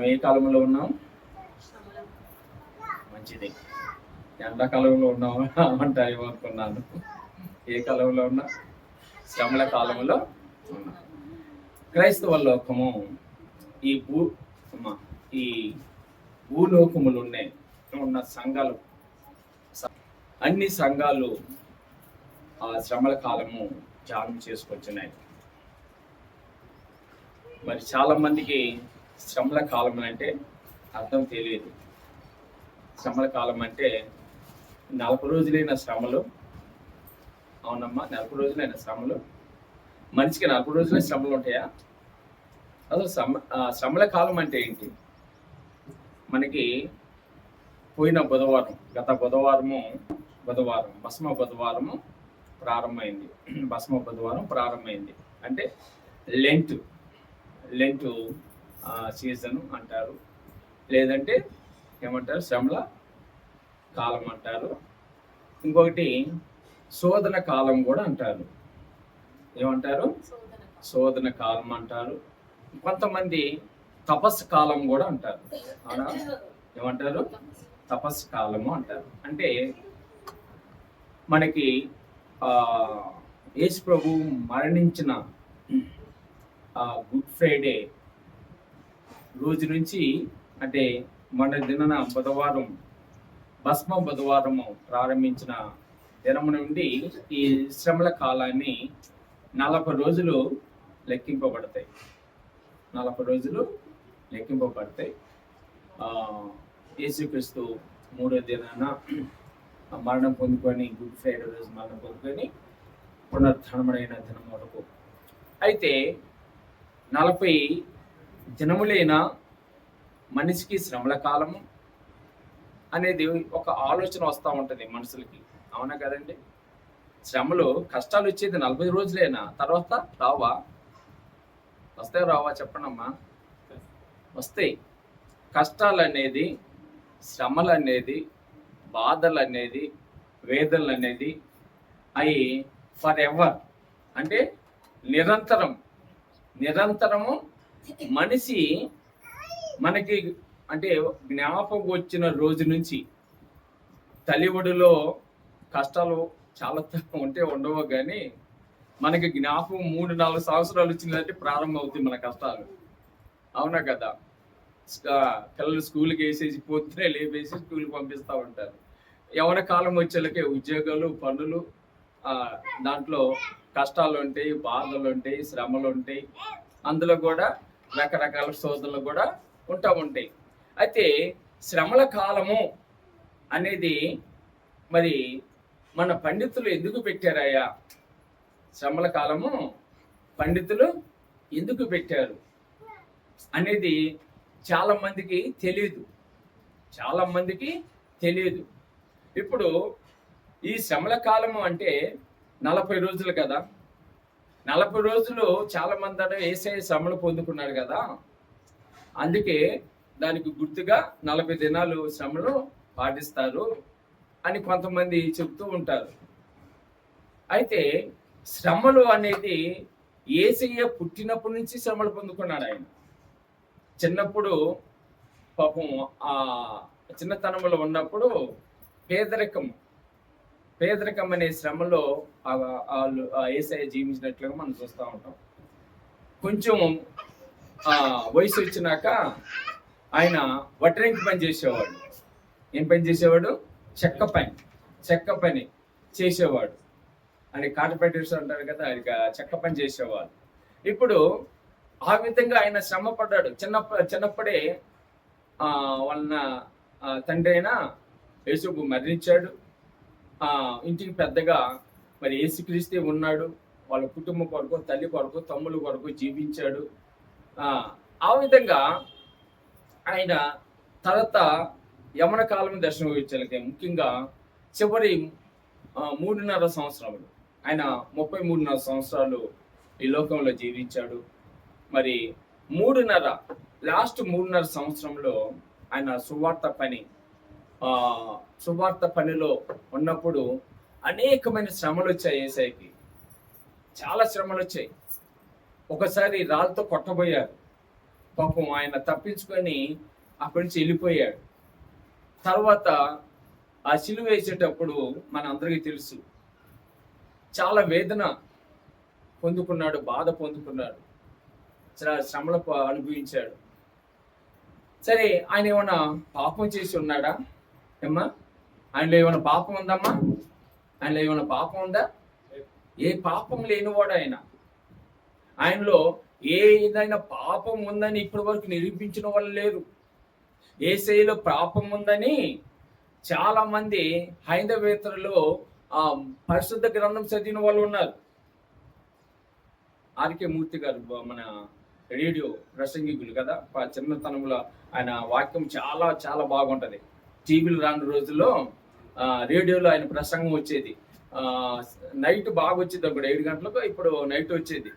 మనం ఏ కాలంలో ఉన్నాం? మంచిది. ఎండాకాలంలో ఉన్నాము అంటారేమో అనుకున్నాను. ఏ కాలంలో ఉన్నా? శ్రమల కాలంలో ఉన్నాం. క్రైస్తవ లోకము ఈ ఈ భూలోకములు ఉన్న సంఘాలు, అన్ని సంఘాలు ఆ శ్రమల కాలము ధ్యానం చేసుకొచ్చున్నాయి. మరి చాలా మందికి శ్రమల కాలం అంటే అర్థం తెలియదు. శ్రమల కాలం అంటే 40 రోజులైన శ్రమలు. అవునమ్మా, 40 రోజులైన శ్రమలు. మనిషికి 40 రోజులే శ్రమలు ఉంటాయా? అసలు శ్రమల కాలం అంటే ఏంటి? మనకి పోయిన గత బుధవారం భస్మ బుధవారము ప్రారంభమైంది. భస్మ బుధవారం ప్రారంభమైంది అంటే లెంట్ సీజన్ అంటారు, లేదంటే ఏమంటారు, శ్రమల కాలం అంటారు. ఇంకొకటి శోధన కాలం కూడా అంటారు. ఏమంటారు? శోధన కాలం అంటారు. కొంతమంది తపస్సు కాలం కూడా అంటారు. అవునా? ఏమంటారు? తపస్సు కాలము అంటారు. అంటే మనకి యేసు ప్రభు మరణించిన గుడ్ ఫ్రైడే రోజు నుంచి, అంటే మన దిన బుధవారం భస్మ బుధవారము ప్రారంభించిన దినము నుండి ఈ శ్రమల కాలాన్ని 40 రోజులు లెక్కింపబడతాయి. 40 రోజులు లెక్కింపబడతాయి. యేసుక్రీస్తు 3వ దినాన మరణం పొందుకొని, గుడ్ ఫ్రైడే రోజు మరణం పొందుకొని పునరుత్థానమైన దినం వరకు. అయితే 40 దినములైన మనిషికి శ్రమల కాలము అనేది ఒక ఆలోచన వస్తూ ఉంటుంది మనుషులకి. అవునా కదండి? శ్రమలు, కష్టాలు వచ్చేది 40 రోజులైనా, తర్వాత రావా? వస్తాయి రావా? చెప్పండమ్మా. వస్తాయి. కష్టాలు అనేది, శ్రమలు అనేది, బాధలు అనేది, వేదనలు అనేది అవి ఫర్ ఎవర్, అంటే నిరంతరము మనిషి మనకి, అంటే జ్ఞాపకం వచ్చిన రోజు నుంచి, తల్లిఒడిలో కష్టాలు చాలా ఉంటే ఉండవు, కానీ మనకి జ్ఞాపకం 3-4 సంవత్సరాలు వచ్చిందంటే ప్రారంభం అవుతుంది మన కష్టాలు. అవునా కదా? పిల్లలు స్కూల్కి వేసేసి పొద్దునే లేపేసి స్కూల్కి పంపిస్తూ ఉంటారు. యవ్వన కాలం వచ్చేళ్ళకే ఉద్యోగాలు, పనులు, దాంట్లో కష్టాలు ఉంటాయి, బాధలు ఉంటాయి, శ్రమలు ఉంటాయి. అందులో కూడా రకరకాల శోధనలు కూడా ఉంటాయి. అయితే శ్రమల కాలము అనేది మరి మన పండితులు ఎందుకు పెట్టారయ్యా? శ్రమల కాలము పండితులు ఎందుకు పెట్టారు అనేది చాలా మందికి తెలియదు. ఇప్పుడు ఈ శ్రమల కాలము అంటే 40 రోజులు కదా. 40 రోజులు చాలా మంది యేసయ్య శ్రమలు పొందుకున్నారు కదా, అందుకే దానికి గుర్తుగా 40 దినాలు శ్రమలు పాటిస్తారు అని కొంతమంది చెప్తూ ఉంటారు. అయితే శ్రమలు అనేది యేసయ్య పుట్టినప్పటి నుంచి శ్రమలు పొందుకున్నాడు. ఆయన చిన్నప్పుడు పాపం చిన్నతనంలో ఉన్నప్పుడు పేదరికం అనే శ్రమలో యేసయ్య జీవించినట్లుగా మనం చూస్తూ ఉంటాం. కొంచెం వయసు వచ్చినాక ఆయన వడ్రంగి పని చేసేవాడు. ఏం పని చేసేవాడు? చెక్క పని చేసేవాడు. అని కార్పెంటర్స్ అంటారు కదా, అది చెక్క పని చేసేవాడు. ఇప్పుడు ఆ విధంగా ఆయన శ్రమ పడ్డాడు. చిన్నప్పుడే వాళ్ళ తండ్రి అయిన యేసుకు మరణించాడు. ఇంటికి పెద్దగా మరి యేసుక్రీస్తే ఉన్నాడు. వాళ్ళ కుటుంబం కొరకు, తల్లి కొరకు, తమ్ముల కొరకు జీవించాడు. ఆ విధంగా ఆయన తర్వాత యమన కాలం దర్శనం ఇచ్చాలకే, ముఖ్యంగా చివరి 3.5 సంవత్సరాలు, ఆయన 33.5 సంవత్సరాలు ఈ లోకంలో జీవించాడు. మరి లాస్ట్ 3.5 సంవత్సరంలో ఆయన సువార్త పనిలో ఉన్నప్పుడు అనేకమైన శ్రమలు వచ్చాయి. యేసయ్యకి చాలా శ్రమలు వచ్చాయి. ఒకసారి రాళ్ళతో కొట్టబోయారు. పాపం ఆయన తప్పించుకొని అక్కడి నుంచి వెళ్ళిపోయాడు. తర్వాత ఆ సిలువ వేసేటప్పుడు మన అందరికీ తెలుసు, చాలా వేదన పొందుకున్నాడు, బాధ పొందుకున్నాడు, చాలా శ్రమలు అనుభవించాడు. సరే, ఆయన ఏమైనా పాపం చేసి ఉన్నాడా ఏమ్మా? ఆయనలో ఏమైనా పాపం ఉందమ్మా? ఆయనలో ఏమైనా పాపం ఉందా? ఏ పాపం లేనివాడు ఆయన. ఆయనలో ఏదైనా పాపం ఉందని ఇప్పటి వరకు నిరూపించిన వాళ్ళు లేరు. యేసయ్యలో పాపం ఉందని చాలా మంది హైందవేతరులో పరిశుద్ధ గ్రంథం చదివిన వాళ్ళు ఉన్నారు. ఆర్కే మూర్తి గారు మన రేడియో ప్రసంగికులు కదా, చిన్నతనంలో ఆయన వాక్యం చాలా చాలా బాగుంటది. టీవీలు రాని రోజుల్లో రేడియోలో ఆయన ప్రసంగం వచ్చేది. నైట్ బాగా వచ్చేది, అప్పుడు 7 గంటలకు, ఇప్పుడు నైట్ వచ్చేది.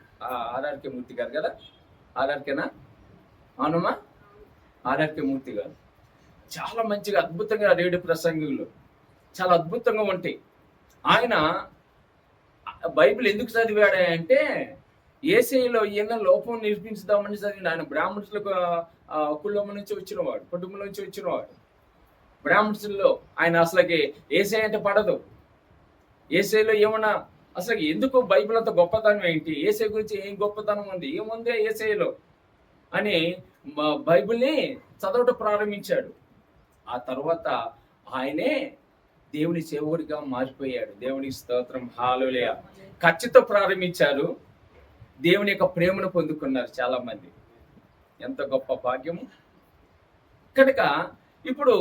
ఆర్ఆర్కే మూర్తి గారు కదా, ఆర్ఆర్కేనా? అవునమ్మా, ఆర్ఆర్కే మూర్తి గారు చాలా మంచిగా అద్భుతంగా రేడియో ప్రసంగులు చాలా అద్భుతంగా ఉంటాయి. ఆయన బైబిల్ ఎందుకు చదివాడు అంటే యేసయ్యలో ఏదైనా లోపం నిరూపించుదామని చదివిండు. ఆయన బ్రాహ్మణులకు కులం నుంచి వచ్చినవాడు, కుటుంబం నుంచి వచ్చినవాడు. బ్రాహ్మణుల్లో ఆయన అసలుకి యేసయ్య అంటే పడదు. యేసయ్యలో ఏమన్నా అసలు ఎందుకు బైబిల్ అంత గొప్పతనం ఏంటి, యేసయ్య గురించి ఏం గొప్పతనం ఉంది, ఏముంది యేసయ్యలో అని బైబిల్ని చదవటం ప్రారంభించాడు. ఆ తర్వాత ఆయనే దేవుని సేవకుడిగా మారిపోయాడు. దేవుని స్తోత్రం, హల్లెలూయా. ఖర్చుతో ప్రారంభించారు, దేవుని యొక్క ప్రేమను పొందుకున్నారు చాలా మంది. ఎంత గొప్ప భాగ్యము. కనుక ఇప్పుడు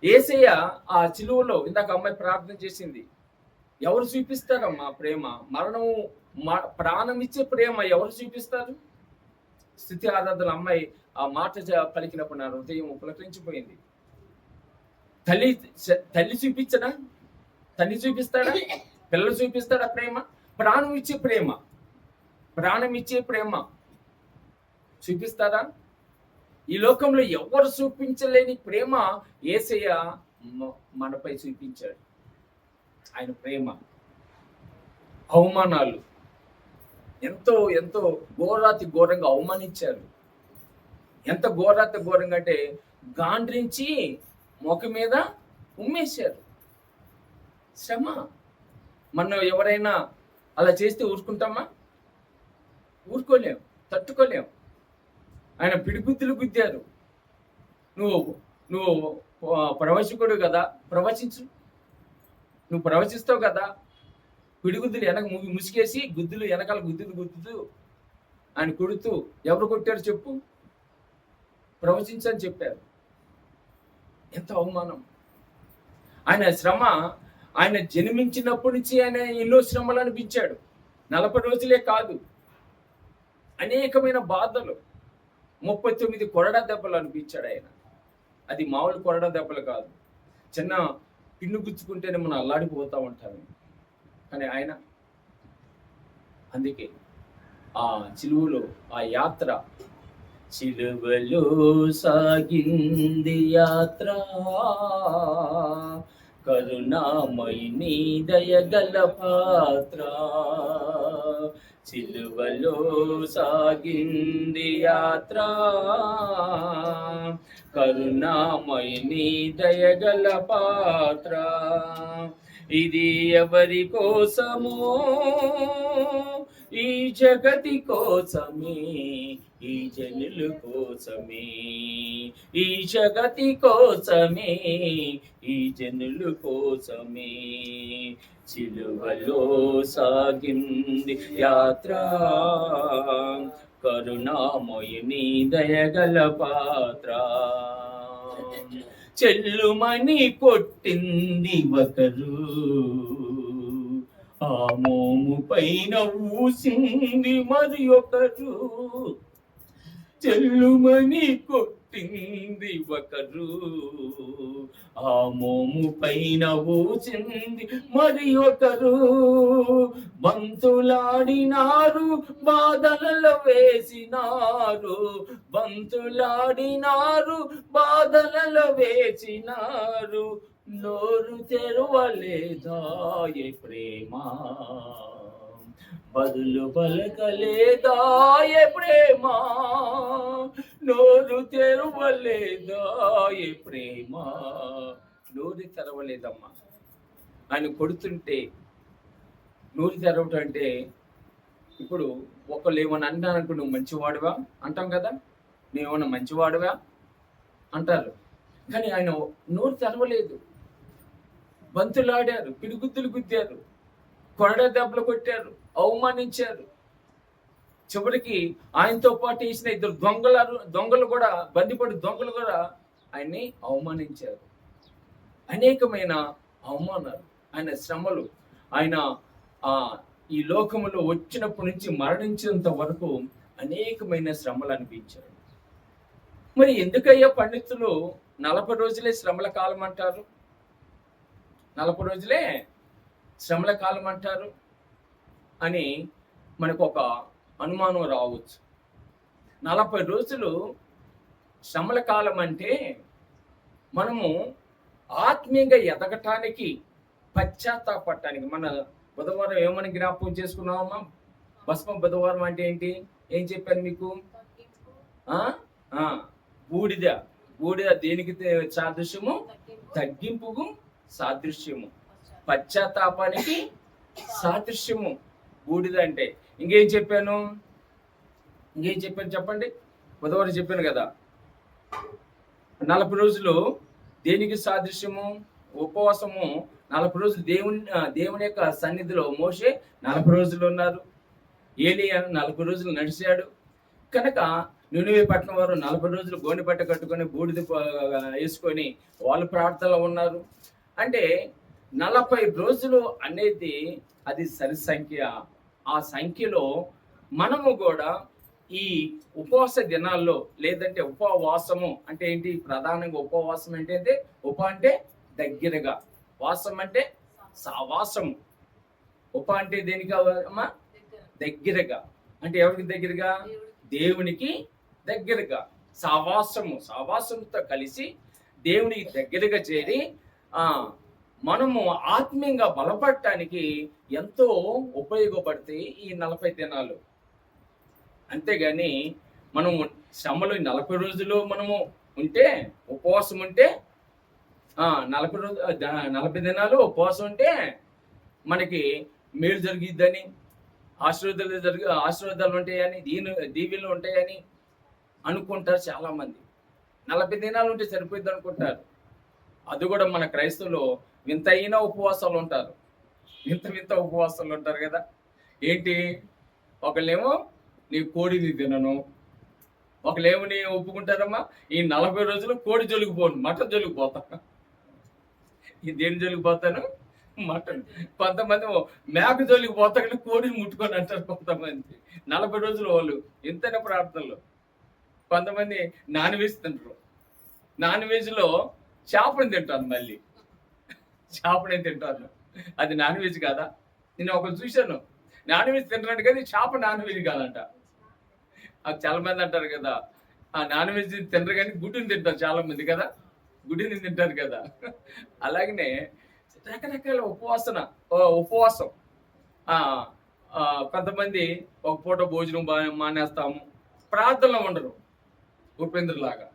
యేసయ్య ఆ సిలువలో, ఇందాక అమ్మాయి ప్రార్థన చేసింది, ఎవరు చూపిస్తారమ్మా ప్రేమ? మరణము ప్రాణం ఇచ్చే ప్రేమ ఎవరు చూపిస్తారు? స్థుతి ఆరాధన అమ్మాయి ఆ మాట పలికినప్పుడు నా హృదయం పులకరించిపోయింది. తల్లి చూపించడా? తల్లి చూపిస్తాడా? పిల్లలు చూపిస్తాడా ప్రేమ? ప్రాణం ఇచ్చే ప్రేమ, ప్రాణం ఇచ్చే ప్రేమ చూపిస్తారా? ఈ లోకంలో ఎవరు చూపించలేని ప్రేమ యేసయ్య మనపై చూపించాడు. ఆయన ప్రేమ, అవమానాలు ఎంతో ఎంతో ఘోరాతి ఘోరంగా అవమానించారు. ఎంత ఘోరాతి ఘోరంగా అంటే గాండ్రించి మొక్క మీద ఉమ్మేశారు. శ్రమ. మనం ఎవరైనా అలా చేస్తే ఊరుకుంటామా? ఊరుకోలేం, తట్టుకోలేం. ఆయన పిడిగుద్దులు గుద్దారు. నువ్వు ప్రవచకుడు కదా, ప్రవచించు, నువ్వు ప్రవచిస్తావు కదా. పిడిగుద్దులు వెనక ముసికేసి గుద్దులు వెనకాల గుద్దుతూ ఆయన కొడుతూ, ఎవరు కొట్టారు చెప్పు? ప్రవచించని చెప్పారు. ఎంత అవమానం. ఆయన శ్రమ, ఆయన జన్మించినప్పటి నుంచి ఆయన ఎన్నో శ్రమలు అనిపించాడు. 40 రోజులే కాదు, అనేకమైన బాధలు, 39 కొరడా దెబ్బలు అనిపించాడు ఆయన. అది మామూలు కొరడా దెబ్బలు కాదు, చిన్న పిన్ను గుచ్చుకుంటేనే మనం అల్లాడిపోతూ ఉంటాము. కానీ ఆయన అందుకే ఆ సిలువలో ఆ యాత్ర, సిలువలో సాగింది యాత్ర, కరుణామయిని దయగల పాత్ర. సిలువలో సాగింది యాత్ర, కరుణామయిని దయగల పాత్ర. ఇది ఎవరి కోసమో? ఈ జగతి కోసమే, ఈ జనుల కోసమే, ఈ జగతి కోసమే, ఈ జనుల కోసమే. సిలువలో సాగింది యాత్ర, కరుణామయుని దయగల పాత్ర. చెల్లుమని కొట్టింది ఒకరు, ఆ మోము పైన ఊసింది మరి ఒకరు. చెల్లుమని కొట్టింది ఒకరు, ఆ మోము పైన ఊసింది మరి ఒకరు. బంతులాడినారు, బాధలలో వేసినారు, బంతులాడినారు, బాధలలో వేసినారు. నోరు తెరవలేదాయే ప్రేమ, బదులు పలకలేదా ఏ ప్రేమ, నోరు తెరవలేదా ఏ ప్రేమ. నోరు తెరవలేదమ్మా. ఆయన కొడుతుంటే నోరు తెరవటం అంటే, ఇప్పుడు ఒకళ్ళు ఏమన్నా అన్నారనుకో, నువ్వు మంచివాడువా అంటాం కదా, నువ్వేమన్నా మంచివాడువా అంటారు. కానీ ఆయన నోరు తెరవలేదు. బంతులాడారు, పిడిగుద్దులు గుద్దారు, కొరడ దెబ్బలు కొట్టారు, అవమానించారు. చివరికి ఆయనతో పాటు వేసిన ఇద్దరు దొంగలు కూడా, బందిపడి దొంగలు కూడా ఆయన్ని అవమానించారు. అనేకమైన అవమానాలు, ఆయన శ్రమలు, ఆయన ఈ లోకములో వచ్చినప్పటి నుంచి మరణించేంత వరకు అనేకమైన శ్రమలు అనిపించారు. మరి ఎందుకయ్యా పండితులు 40 రోజులే శ్రమల కాలం అంటారు? 40 రోజులే శ్రమల కాలం అంటారు అని మనకు ఒక అనుమానం రావచ్చు. 40 రోజులు శ్రమల కాలం అంటే మనము ఆత్మీయంగా ఎదగటానికి, పశ్చాత్తాపడటానికి. మన బుధవారం ఏమని జ్ఞాపకం చేసుకున్నామమ్మా? భస్మ బుధవారం అంటే ఏంటి? ఏం చెప్పాను మీకు? బూడిద. బూడిద దేనికి సాదృశ్యము? తగ్గింపుకు సాదృశ్యము, పశ్చాత్తాపానికి సాదృశ్యము బూడిద అంటే. ఇంకేం చెప్పాను చెప్పండి. బుధవారం చెప్పాను కదా, 40 రోజులు దేనికి సాదృశ్యము? ఉపవాసము. 40 రోజులు దేవుని యొక్క సన్నిధిలో మోషే 40 రోజులు ఉన్నారు. ఏలియా 40 రోజులు నడిచాడు. కనుక నినివే పట్టణం వారు 40 రోజులు గోనె పట్ట కట్టుకొని బూడిద వేసుకొని వాళ్ళు ప్రార్థనలో ఉన్నారు. అంటే 40 రోజులు అనేది అది సరి సంఖ్య. ఆ సంఖ్యలో మనము కూడా ఈ ఉపవాస దినాల్లో, లేదంటే ఉపవాసము అంటే ఏంటి? ప్రధానంగా ఉపవాసం అంటే అంటే దగ్గరగా, వాసం అంటే సావాసము. అంటే దేనికి అమ్మా? దగ్గరగా. అంటే ఎవరికి దగ్గరగా? దేవునికి దగ్గరగా. సావాసంతో కలిసి దేవునికి దగ్గరగా చేరి మనము ఆత్మీయంగా బలపడటానికి ఎంతో ఉపయోగపడతాయి ఈ 40 దినాలు. అంతేగాని మనము శ్రమలు 40 రోజులు మనము ఉంటే, ఉపవాసం ఉంటే, 40 దినాలు ఉపవాసం ఉంటే మనకి మేలు జరిగిద్దని, ఆశీర్వాదాలు ఉంటాయని, దీవెనలు ఉంటాయని అనుకుంటారు చాలా మంది. 40 దినాలు ఉంటే సరిపోద్ది అనుకుంటారు. అది కూడా మన క్రైస్తవులు వింతైన ఉపవాసాలు ఉంటారు. వింత ఉపవాసాలు ఉంటారు కదా. ఏంటి? ఒకళ్ళేమో నీ కోడిని తినను, ఒకళ్ళేమో నీ ఒప్పుకుంటారమ్మా ఈ 40 రోజులు కోడి జొలిగిపోను, మటన్ జొలిగిపోతా. దేని జొలిగిపోతాను? మటన్. కొంతమంది మేక జొలిగిపోతా కానీ కోడిని ముట్టుకొని అంటారు కొంతమంది. 40 రోజులు వాళ్ళు ఎంతైనా ప్రార్థనలు. కొంతమంది నాన్ వెజ్ తింటారు. నాన్ వెజ్లో చేపని తింటాను, మళ్ళీ చేపనే తింటాను. అది నాన్ వెజ్ కాదా? నేను ఒకరు చూశాను, నాన్ వెజ్ తింటాడు కానీ చేప నాన్ వెజ్ కాదంట. అది చాలా మంది అంటారు కదా, ఆ నాన్ వెజ్ తినరు కానీ గుడ్డుని తింటారు చాలా మంది కదా, గుడ్డుని తింటారు కదా. అలాగనే రకరకాల ఉపవాసం. కొంతమంది ఒక పూట భోజనం మానేస్తాము, ప్రార్థనలో ఉండరు. ఉపేంద్రలాగా.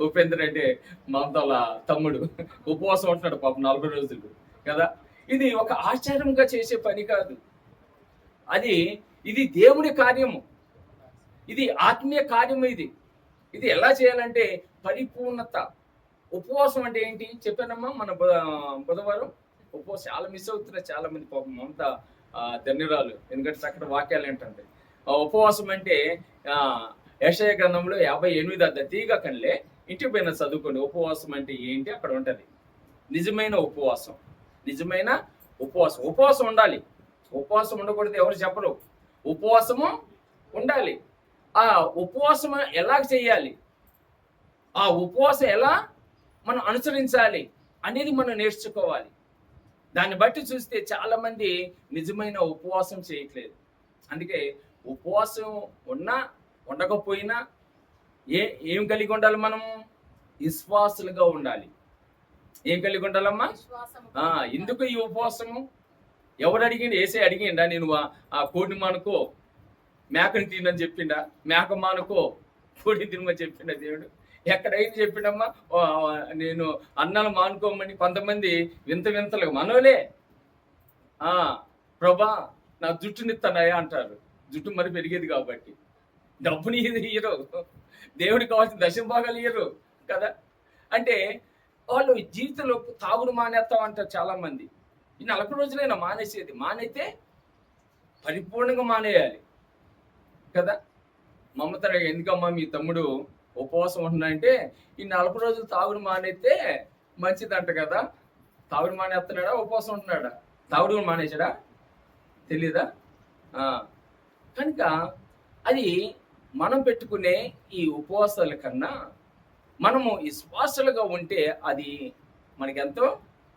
ఉపేంద్ర అంటే మమతల తమ్ముడు ఉపవాసం ఉంటున్నాడు పాపం 40 రోజులు కదా. ఇది ఒక ఆచారంగా చేసే పని కాదు. ఇది దేవుని కార్యము, ఇది ఆత్మీయ కార్యము. ఇది ఎలా చేయాలంటే పరిపూర్ణత. ఉపవాసం అంటే ఏంటి చెప్పానమ్మా మన బుధవారం. ఉపవాసం చాలా మిస్ అవుతున్నారు చాలా మంది పాపం. మమత ధన్యురాలు, ఎందుకంటే చక్కటి వాక్యాలు ఏంటంటే ఉపవాసం అంటే యెషయా గ్రంథంలో 58 తీగ కళ్ళే ఇంటికి పోయిన చదువుకోండి. ఉపవాసం అంటే ఏంటి అక్కడ ఉంటది. నిజమైన ఉపవాసం ఉపవాసం ఉండాలి. ఉపవాసం ఉండకూడదు ఎవరు చెప్పరు. ఉపవాసము ఉండాలి. ఆ ఉపవాసం ఎలా చేయాలి, ఆ ఉపవాసం ఎలా మనం అనుసరించాలి అనేది మనం నేర్చుకోవాలి. దాన్ని బట్టి చూస్తే చాలా మంది నిజమైన ఉపవాసం చేయట్లేదు. అందుకే ఉపవాసం ఉన్నా ఉండకపోయినా ఏం కలిగి ఉండాలి? మనం విశ్వాసులుగా ఉండాలి. ఏం కలిగి ఉండాలమ్మా? ఎందుకు ఈ ఉపవాసము? ఎవరు అడిగిండు? ఏసే అడిగిండా నేను ఆ కోడిని మానుకో మేకని తినని చెప్పిండా? మేక మానుకో కోడిని తినమని చెప్పిండా దేవుడు? ఎక్కడైనా చెప్పిండమ్మా? నేను అన్నాలు మానుకోమని. కొంతమంది వింత వింతలుగా మనోలే ప్రభా నా జుట్టునిత్తన్నాయా అంటారు. జుట్టు మరి పెరిగేది కాబట్టి. డబ్బుని ఇయ్యరు, దేవుడికి కావాల్సిన దశమ భాగాలు ఇయ్యరు కదా. అంటే వాళ్ళు జీవితంలో తాగుడు మానేస్తాం అంటారు చాలా మంది. ఈ 40 రోజులైనా మానేసేది. మానైతే పరిపూర్ణంగా మానేయాలి కదా. మమతర ఎందుకమ్మా మీ తమ్ముడు ఉపవాసం ఉంటున్నాయంటే, ఈ 40 రోజులు తాగుడు మానేస్తే మంచిదంట కదా. తాగుడు మానేస్తున్నాడా? ఉపవాసం ఉంటున్నాడా? తాగుడు కూడా మానేశాడా? తెలీదా? కనుక అది మనం పెట్టుకునే ఈ ఉపవాసాల కన్నా మనము విశ్వాసాలుగా ఉంటే అది మనకెంతో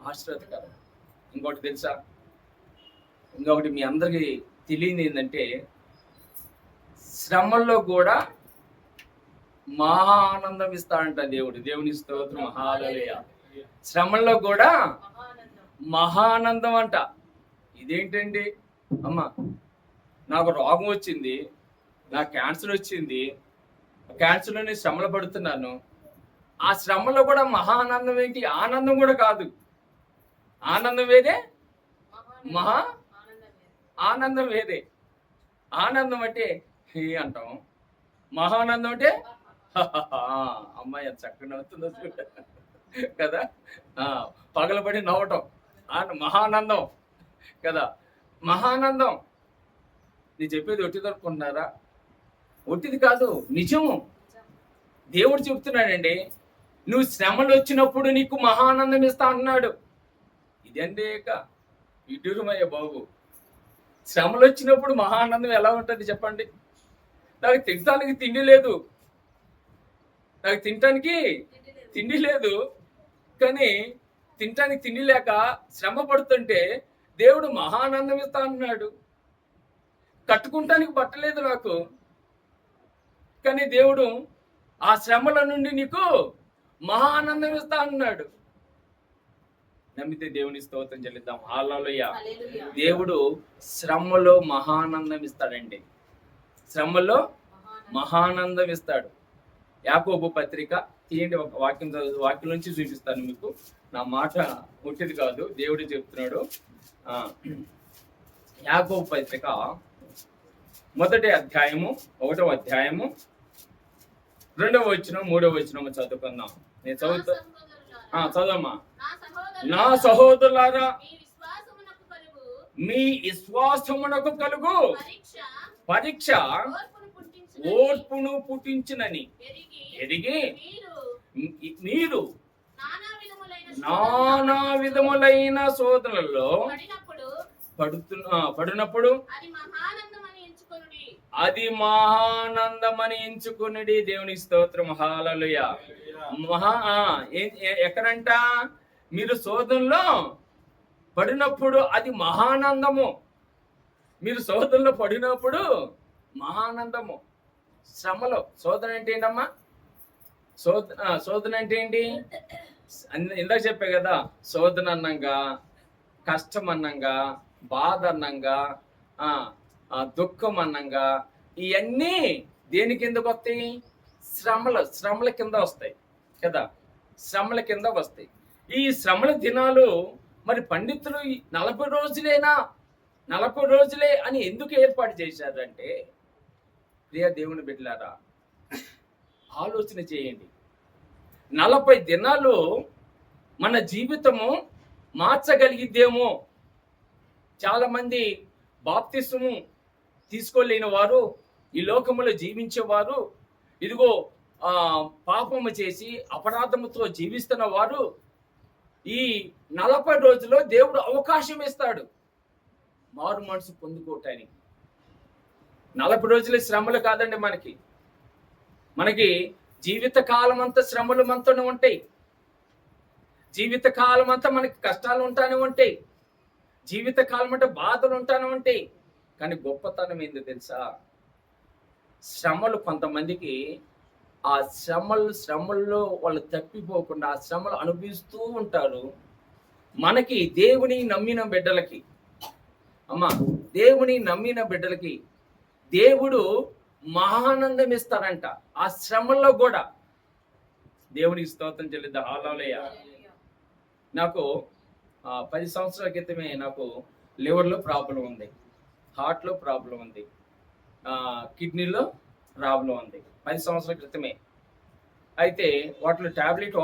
ఆశ్చర్యకరం. ఇంకొకటి తెలుసా? ఇంకొకటి మీ అందరికీ తెలియని ఏంటంటే, శ్రమల్లో కూడా మహా ఆనందం ఇస్తాడంట దేవుడు. దేవుని స్తోత్రం, హల్లెలూయా. శ్రమల్లో కూడా మహానందం అంట. ఇదేంటండి అమ్మా, నాకు రోగం వచ్చింది, నాకు క్యాన్సర్ వచ్చింది, క్యాన్సర్లోనే శ్రమలు పడుతున్నాను. ఆ శ్రమలో కూడా మహానందం ఏంటి? ఆనందం కూడా కాదు. ఆనందం వేరే, మహా ఆనందం వేరే. ఆనందం అంటే హే అంటాం, మహానందం అంటే అమ్మాయి ఎంత చక్కగా నవ్వుతుందో కదా. పగలబడి నవ్వటం మహానందం కదా. మహానందం. నేను చెప్పేది ఒట్టి దొరుకుతున్నారా? ఒట్టిది కాదు, నిజము. దేవుడు చెప్తున్నాడండి, నువ్వు శ్రమలు వచ్చినప్పుడు నీకు మహానందం ఇస్తా అన్నాడు. ఇదండి విడ్డూరమయ్య బాబు. శ్రమలు వచ్చినప్పుడు మహానందం ఎలా ఉంటుంది చెప్పండి? నాకు తినటానికి తిండి లేదు, నాకు తినటానికి తిండి లేదు, కానీ తినటానికి తిండి లేక శ్రమ పడుతుంటే దేవుడు మహానందం ఇస్తా అన్నాడు. కట్టుకుంటానికి బట్టలేదు నాకు, కానీ దేవుడు ఆ శ్రమల నుండి నీకు మహానందం ఇస్తా అన్నాడు. నమ్మితే దేవుని స్తోత్రం చెల్లిద్దాం. హల్లెలూయా. దేవుడు శ్రమలో మహానందం ఇస్తాడండి. శ్రమలో మహానందం ఇస్తాడు. యాకోబు పత్రిక తీయండి, ఒక వాక్యం నుంచి చూపిస్తాను మీకు. నా మాట పుట్టిది కాదు, దేవుడు చెప్తున్నాడు. యాకోబు పత్రిక 1వ అధ్యాయము 1వ అధ్యాయము 2వ వచనం 3వ వచనం చదువుకుందాం. నేను చదువమ్మా. నా సహోదరులారా, మీ విశ్వాసమునకు కలుగు పరీక్ష ఓర్పును పుట్టించునని ఎరిగి మీరు నానా విధములైన శోధనలలో పడినప్పుడు అది మహానందమని ఎంచుకునుడి. దేవుని స్తోత్రం, హల్లెలూయా. ఎక్కడంట? మీరు శోధనలో పడినప్పుడు అది మహానందము. మీరు శోధనలో పడినప్పుడు మహానందము. శ్రమలో శోధన అంటే ఏంటమ్మా? శోధన అంటే ఏంటి? ఇందాక చెప్పే కదా, శోధన అన్నంగా, కష్టం అన్నంగా, బాధ అన్నంగా, దుఃఖం అన్నంగా, ఇవన్నీ దేని కిందకు వస్తాయి? శ్రమల కింద వస్తాయి కదా. శ్రమల కింద వస్తాయి. ఈ శ్రమల దినాలు మరి పండితులు 40 రోజులే అని ఎందుకు ఏర్పాటు చేశారంటే, ప్రియ దేవుని బిడ్డలారా, ఆలోచన చేయండి. 40 దినాలు మన జీవితము మార్చగలిగిద్దేమో. చాలా మంది బాప్తిస్మము తీసుకోలేని వారు, ఈ లోకములో జీవించేవారు, ఇదిగో పాపము చేసి అపరాధముతో జీవిస్తున్న వారు ఈ 40 రోజుల్లో దేవుడు అవకాశం ఇస్తాడు మారు మనసు పొందుకోవటానికి. 40 రోజుల శ్రమలు కాదండి మనకి జీవిత కాలం అంతా శ్రమలు మనతోనే ఉంటాయి. జీవిత కాలం అంతా మనకి కష్టాలు ఉంటానే ఉంటాయి. జీవిత కాలం అంటే బాధలు ఉంటానే ఉంటాయి. కానీ గొప్పతనం ఏందో తెలుసా? శ్రమలు కొంతమందికి ఆ శ్రమల్లో వాళ్ళు తప్పిపోకుండా ఆ శ్రమలు అనుభవిస్తూ ఉంటారు. మనకి దేవుని నమ్మిన బిడ్డలకి అమ్మా, దేవుని నమ్మిన బిడ్డలకి దేవుడు మహానందం ఇస్తారంట. ఆ శ్రమల్లో కూడా దేవునికి స్తోత్రం చెల్లిద్దాం. హల్లెలూయా. నాకు 10 సంవత్సరాల క్రితమే నాకు లివర్లో ప్రాబ్లం ఉంది, హార్ట్లో ప్రాబ్లం ఉంది, కిడ్నీలో ప్రాబ్లం ఉంది. 10 సంవత్సరాల క్రితమే. అయితే వాటిలో ట్యాబ్లెట్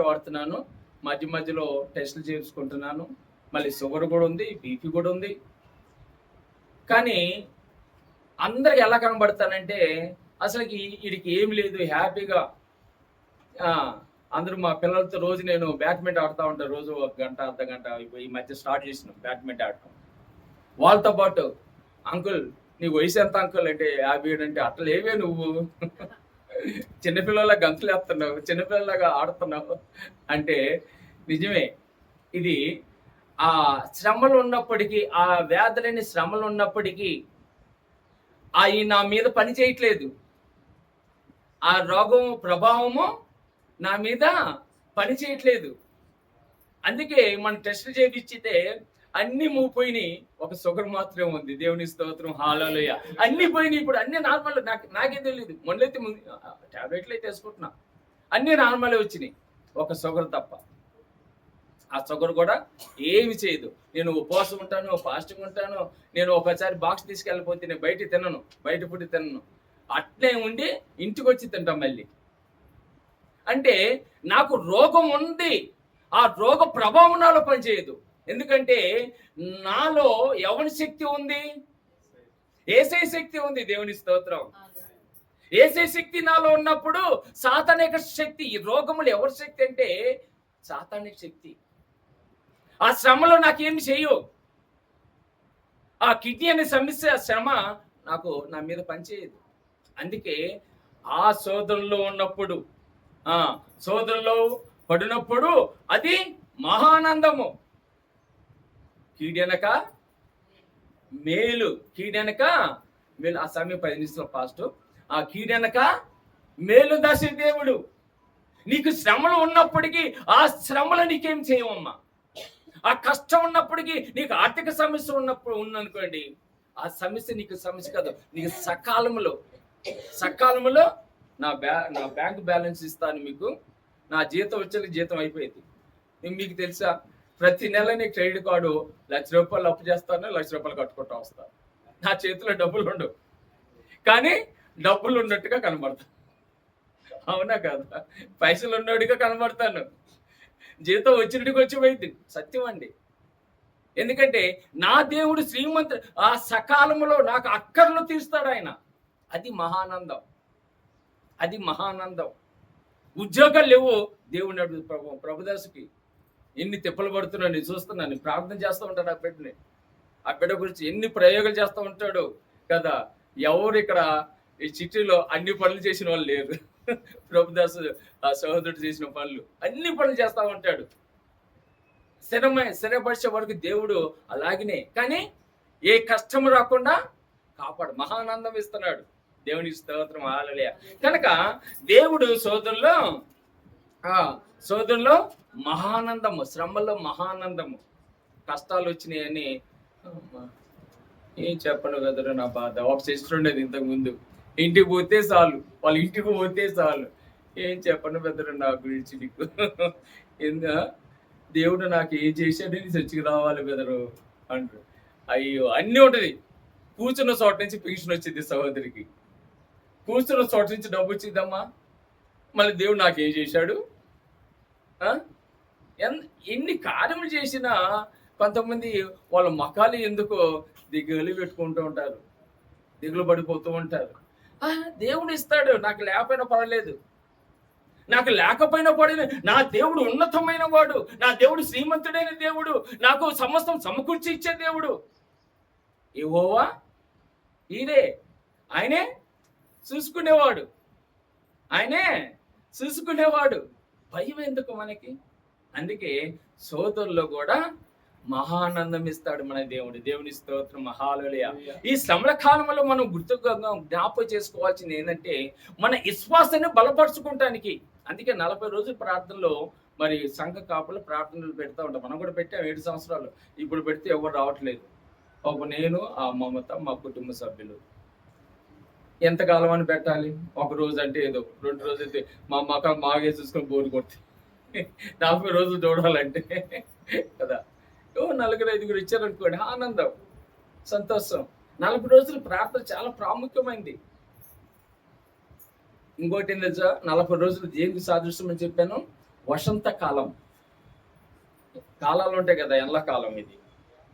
వాడుతున్నాను. మధ్య మధ్యలో టెస్టులు చేసుకుంటున్నాను. మళ్ళీ షుగర్ కూడా ఉంది, బీపీ కూడా ఉంది. కానీ అందరికి ఎలా కనబడతానంటే అసలుకి వీడికి ఏమి లేదు, హ్యాపీగా. అందరూ మా పిల్లలతో రోజు నేను బ్యాడ్మింటన్ ఆడుతూ ఉంటాను. రోజు 1 గంట అర్ధ గంట. ఈ మధ్య స్టార్ట్ చేసినాం బ్యాడ్మింటన్ ఆడటం. వాళ్ళతో పాటు, అంకుల్ నీ వయసు ఎంత అంకుల్ అంటే 57 అంటే, అట్లా ఏవే నువ్వు చిన్నపిల్లలాగా గంతులు వేస్తున్నావు, చిన్నపిల్లలాగా ఆడుతున్నావు అంటే నిజమే. ఇది ఆ శ్రమలు ఉన్నప్పటికీ, ఆ వ్యాధులని శ్రమలు ఉన్నప్పటికీ అవి నా మీద పని చేయట్లేదు. ఆ రోగం ప్రభావము నా మీద పని చేయట్లేదు. అందుకే మనం టెస్ట్ చేయించితే అన్ని పోయినాయి, ఒక షుగర్ మాత్రమే ఉంది. దేవుని స్తోత్రం, హల్లెలూయా. అన్ని పోయినాయి, ఇప్పుడు అన్ని నార్మల్. నాకే తెలియదు. మొన్నైతే టాబ్లెట్లు అయితే వేసుకుంటున్నా, అన్ని నార్మలే వచ్చినాయి, ఒక షుగర్ తప్ప. ఆ షుగర్ కూడా ఏమి చేయదు. నేను ఉపవాసం ఉంటాను, ఫాస్టింగ్ ఉంటాను. నేను ఒకసారి బాక్స్ తీసుకెళ్ళిపోతే నేను బయట ఫుడ్ తినను. అట్లే ఉండి ఇంటికి వచ్చి తింటాం మళ్ళీ. అంటే నాకు రోగం ఉంది, ఆ రోగ ప్రభావం నాలో పనిచేయదు. ఎందుకంటే నాలో ఎవరి శక్తి ఉంది? యేసయ్య శక్తి ఉంది. దేవుని స్తోత్రం. యేసయ్య శక్తి నాలో ఉన్నప్పుడు సాతానిక శక్తి, ఈ రోగములు ఎవరి శక్తి అంటే సాతానిక శక్తి. ఆ శ్రమలో నాకేమి చేయవు. ఆ కిడ్నీ అనే సమస్య, శ్రమ నా మీద పనిచేయదు. అందుకే ఆ శోధనలో ఉన్నప్పుడు, శోధనలో పడినప్పుడు అది మహానందము. కీడెనక మేలు. ఆ సమయం 10 నిమిషాలు ఫాస్ట్. ఆ కీడెనక మేలు దశ దేవుడు. నీకు శ్రమలు ఉన్నప్పటికీ ఆ శ్రమలు నీకేం చేయవమ్మా. ఆ కష్టం ఉన్నప్పటికీ, నీకు ఆర్థిక సమస్య ఉందనుకోండి, ఆ సమస్య నీకు సమస్య కాదు. నీకు సకాలంలో నా బ్యాంక్ బ్యాలెన్స్ ఇస్తాను మీకు. నా జీతం వచ్చే జీతం అయిపోయింది. మీకు తెలుసా, ప్రతి నెల నీ క్రెడిట్ కార్డు ₹1,00,000 అప్పు చేస్తాను, ₹1,00,000 కట్టుకుంటూ వస్తాను. నా చేతిలో డబ్బులు ఉండవు, కానీ డబ్బులు ఉన్నట్టుగా కనబడతాను. అవునా కదా? పైసలు ఉన్నట్టుగా కనబడతాను. జీతం వచ్చినట్టుగా వచ్చిపోయింది. సత్యం అండి. ఎందుకంటే నా దేవుడు శ్రీమంతుడు. ఆ సకాలంలో నాకు అక్కర్లు తీరుస్తాడు ఆయన. అది మహానందం. ఉద్యోగాలు లేవు, దేవుడు అడుగు ప్రభుదాసుకి ఎన్ని తిప్పలు పడుతున్నాడు, నేను చూస్తున్నాను. ప్రార్థన చేస్తూ ఉంటాడు ఆ బిడ్డని. ఆ బిడ్డ గురించి ఎన్ని ప్రయోగాలు చేస్తూ ఉంటాడు కదా. ఎవరు ఇక్కడ ఈ సిటీలో అన్ని పనులు చేసిన వాళ్ళు లేరు. ప్రభుదాసు ఆ సహోదరుడు చేసిన పనులు, అన్ని పనులు చేస్తూ ఉంటాడు. స్థిరపరిచే వరకు దేవుడు అలాగనే, కానీ ఏ కష్టం రాకుండా కాపాడు, మహానందం ఇస్తున్నాడు. దేవునికి స్తోత్రం, హల్లెలూయా. కనుక దేవుడు సోదరుల్లో మహానందము, శ్రమల్లో మహానందము. కష్టాలు వచ్చినాయని ఏం చెప్పను కదరా నా బాధ. ఒక సిస్టర్ ఉండేది ఇంతకు ముందు, ఇంటికి పోతే చాలు, వాళ్ళ ఇంటికి పోతే చాలు. ఏం చెప్పను బెదరు నా గురించి నీకు. దేవుడు నాకు ఏం చేశాడని చర్చికి రావాలి బెదరు అంటారు. అయ్యో, అన్నీ ఉంటుంది. కూర్చున్న చోట నుంచి పెన్షన్ వచ్చింది సహోదరికి, కూర్చున్న చోట నుంచి డబ్బు వచ్చిందమ్మా. మళ్ళీ దేవుడు నాకేం చేశాడు? ఎన్ని కార్యములు చేసినా కొంతమంది వాళ్ళ మకాలు ఎందుకో దిగులు పెట్టుకుంటూ ఉంటారు, దిగులు పడిపోతూ ఉంటారు. దేవుడు ఇస్తాడు, నాకు లేకపోయినా పర్వాలేదు, నాకు లేకపోయినా పర్వాలేదు. నా దేవుడు ఉన్నతమైన వాడు, నా దేవుడు శ్రీమంతుడైన దేవుడు, నాకు సమస్తం సమకూర్చి ఇచ్చే దేవుడు యెహోవా. ఈయనే, ఆయనే చూసుకునేవాడు. భయం ఎందుకు మనకి? అందుకే సోదరుల్లో కూడా మహానందం ఇస్తాడు మన దేవుడు. దేవుని స్తోత్రం, హల్లెలూయా. ఈ శ్రమల కాలంలో మనం జ్ఞాపకం చేసుకోవాల్సింది ఏంటంటే మన విశ్వాసాన్ని బలపరుచుకుంటానికి. అందుకే 40 రోజుల ప్రార్థనలో మరి సంఘ కాపులు ప్రార్థనలు పెడతా ఉంటాం. మనం కూడా పెట్టాం 7 సంవత్సరాలు. ఇప్పుడు పెడితే ఎవరు రావట్లేదు. పాపం నేను, ఆ మమత, మా కుటుంబ సభ్యులు. ఎంతకాలం అని పెట్టాలి? ఒక రోజు అంటే ఏదో, 2 రోజులైతే మా మొఖం మాగే చూసుకొని బోరు కొడుతుంది. 40 రోజులు చూడాలంటే కదా. నలుగురు 5గురు ఇచ్చారనుకోండి, ఆనందం, సంతోషం. 40 రోజులు ప్రార్థన చాలా ప్రాముఖ్యమైంది. ఇంకోటి ఏం తెలుసా? 40 రోజులు దేనికి సాదృశ్యం అని చెప్పాను? వసంత కాలం. కాలాలు ఉంటాయి కదా, ఎండాకాలం ఇది.